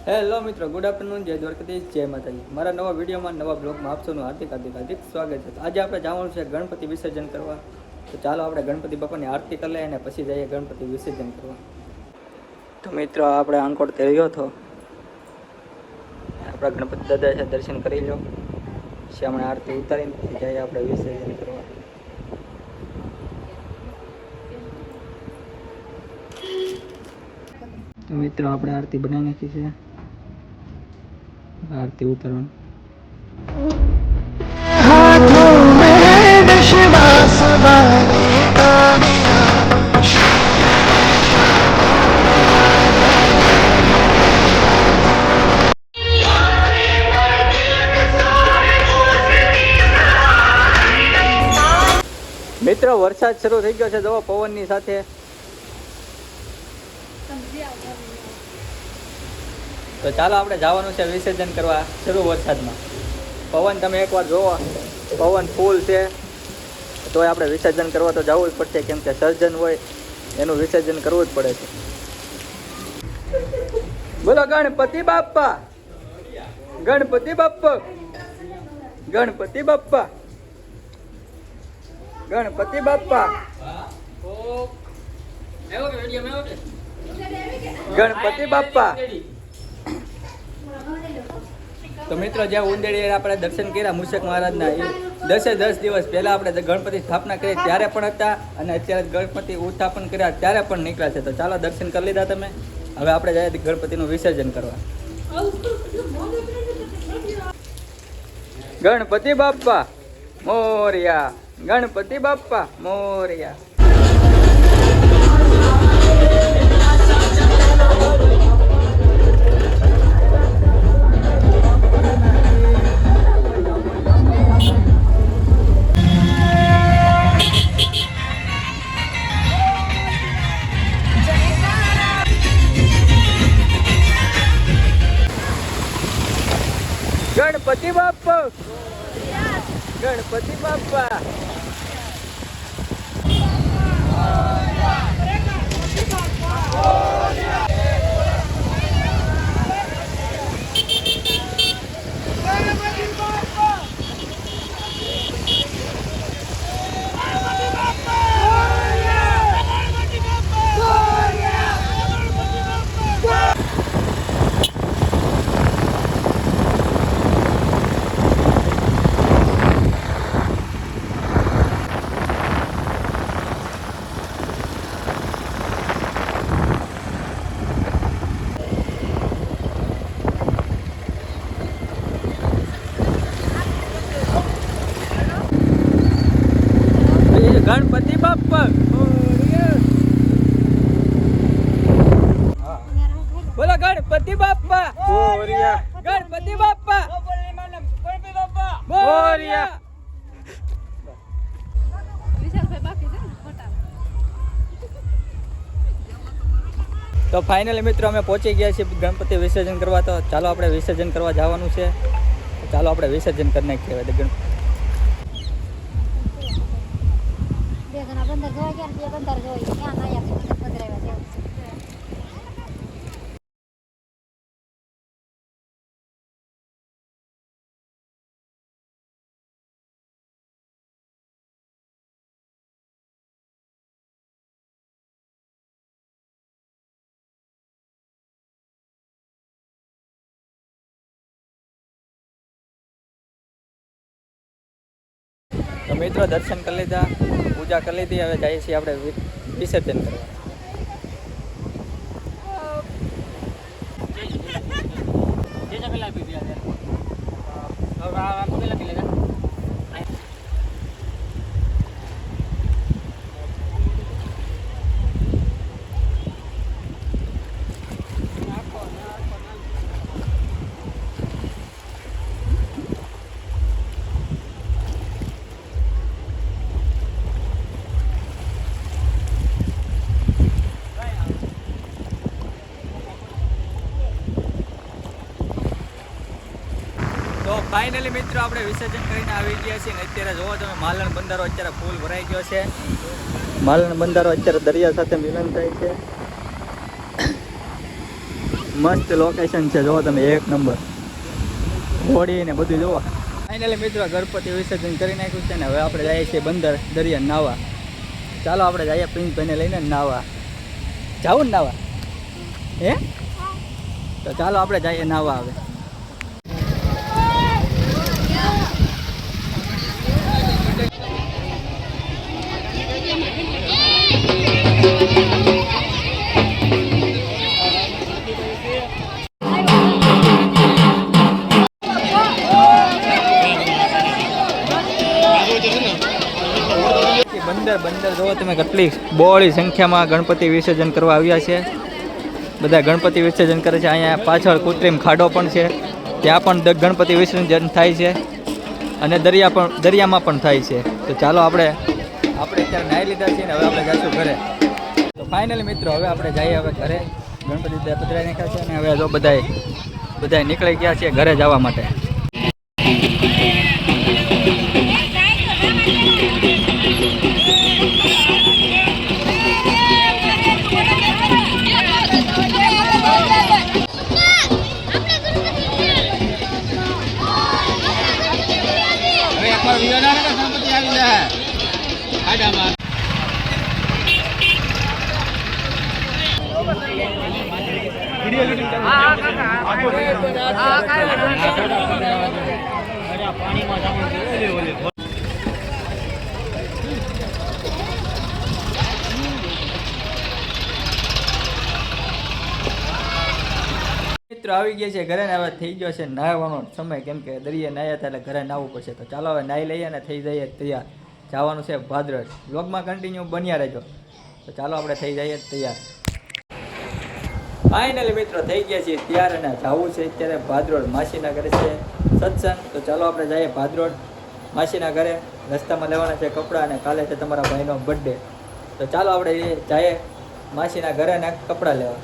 Hello મિત્રો, good afternoon, જય દ્વારકાધીશ, જય માતાજી. મારા નવા વિડીયોમાં નવા બ્લોગમાં આપ સૌનું હાર્દિક સ્વાગત છે. આજે આપણે જવાનું છે ગણપતિ વિસર્જન કરવા. તો ચાલો આપણે ગણપતિ બાપાની આરતી કરી લઈએ અને પછી જઈએ ગણપતિ વિસર્જન કરવા. તો મિત્રો આપણે આંકોટ કર્યો હતો, આપણા ગણપતિ દાદા છે, દર્શન કરી લો. પછી હમણાં આરતી ઉતારીને જઈએ આપણે વિસર્જન કરવા. તો મિત્રો આપણે આરતી બનાવી નાખી છે, आरती उतरण મિત્રો વરસાદ શરૂ થઈ ગયો છે, જો પવનની સાથે. તો ચાલો આપણે જવાનું છે વિસર્જન કરવા શરૂ વરસાદમાં. પવન તમે એકવાર જોવો, પવન ફૂલ છે, તોય આપણે વિસર્જન કરવા તો જવું જ પડશે, કેમ કે સર્જન હોય એનું વિસર્જન કરવું જ પડે છે. બોલો ગણપતિ બાપ્પા, ગણપતિ બાપ્પા, ગણપતિ બાપ્પા, ગણપતિ બાપ્પા, ગણપતિ બાપ્પા. તો મિત્રો જ્યાં ઉંદેડી આપણે દર્શન કર્યા મૂષક મહારાજના, એ 10 દિવસ પહેલા આપણે ગણપતિ સ્થાપના કરી ત્યારે પણ હતા, અને અત્યારે ગણપતિ ઉત્થાપન કર્યા ત્યારે પણ નીકળ્યા છે. તો ચાલો દર્શન કરી લીધા તમે, હવે આપણે જઈએ ગણપતિનું વિસર્જન કરવા. ગણપતિ બાપ્પા મોરયા, ગણપતિ બાપ્પા મોરયા. ગણપતિ બાપ્પા, ગણપતિ બાપ્પા. ગણપતિ બાપ્પા બોલો, ગણપતિ બાપ્પા મોરયા, ગણપતિ બાપ્પા મોરયા. તો ફાઇનલી મિત્રો અમે પહોંચી ગયા છીએ ગણપતિ વિસર્જન કરવા. તો ચાલો આપણે વિસર્જન કરવા જવાનું છે. ચાલો આપણે વિસર્જન કરી નાખીએ. બંદર જોઈ ગયા, બે બંદર જોઈ ક્યાં આયા બંદર આવ્યા છે. તો મિત્રો દર્શન કરી લીધા, પૂજા કરી લીધી, હવે જઈએ છીએ આપણે વિસર્જન કરવા. તો ફાઇનલી મિત્રો આપણે વિસર્જન કરીને આવી ગયા છીએ ને અત્યારે જોવો તમે માલણ બંધારો અત્યારે ફૂલ ભરાઈ ગયો છે. માલણ બંધારો અત્યારે દરિયા સાથે મિલન થાય છે. મસ્ત લોકેશન છે, જુઓ તમે, એક નંબર. હોડી ને બધું જુઓ. ફાઇનલી મિત્રો ગણપતિ વિસર્જન કરી નાખ્યું છે ને હવે આપણે જઈએ છીએ બંદર દરિયા નાવા. ચાલો આપણે જઈએ પ્રિન્સભાઈને લઈને નાવા. જાવું ને નાવા? હે? તો ચાલો આપણે જઈએ નાવા હવે. બંદર જોવો તમે, કેટલી બહોળી સંખ્યામાં ગણપતિ વિસર્જન કરવા આવ્યા છે. બધા ગણપતિ વિસર્જન કરે છે. અહીંયા પાછળ કૃત્રિમ ખાડો પણ છે, ત્યાં પણ ગણપતિ વિસર્જન થાય છે અને દરિયામાં પણ થાય છે. તો ચાલો આપણે અત્યારે નાહી લીધા છીએ ને હવે આપણે જઈશું ઘરે. તો ફાઇનલી મિત્રો હવે આપણે જઈએ હવે ઘરે. ગણપતિ પધરાઈ નાખ્યા છે અને હવે જો બધાય નીકળી ગયા છે ઘરે જવા માટે. મિત્રો આવી ગયા છે ઘરે ને હવે થઈ ગયો છે નાહવાનો સમય, કેમ કે દરિયે નાહ્યા હતા એટલે ઘરે નાહવું પડશે. તો ચાલો હવે નાહી લઈએ ને થઈ જઈએ તૈયાર. જવાનું છે ભાદરડ. વ્લોગમાં કન્ટિન્યુ બન્યા રહેજો. તો ચાલો આપણે થઈ જઈએ તૈયાર. ફાઇનલી મિત્રો થઈ ગયા છીએ તૈયાર અને જવું છે અત્યારે ભાદરોડ. માસીના ઘરે છે સત્સંગ. તો ચાલો આપણે જઈએ ભાદરોડ માસીના ઘરે. રસ્તામાં લેવાના છે કપડાં અને કાલે છે તમારા ભાઈનો બર્થડે. તો ચાલો આપણે જઈએ માસીના ઘરે ને કપડાં લેવા.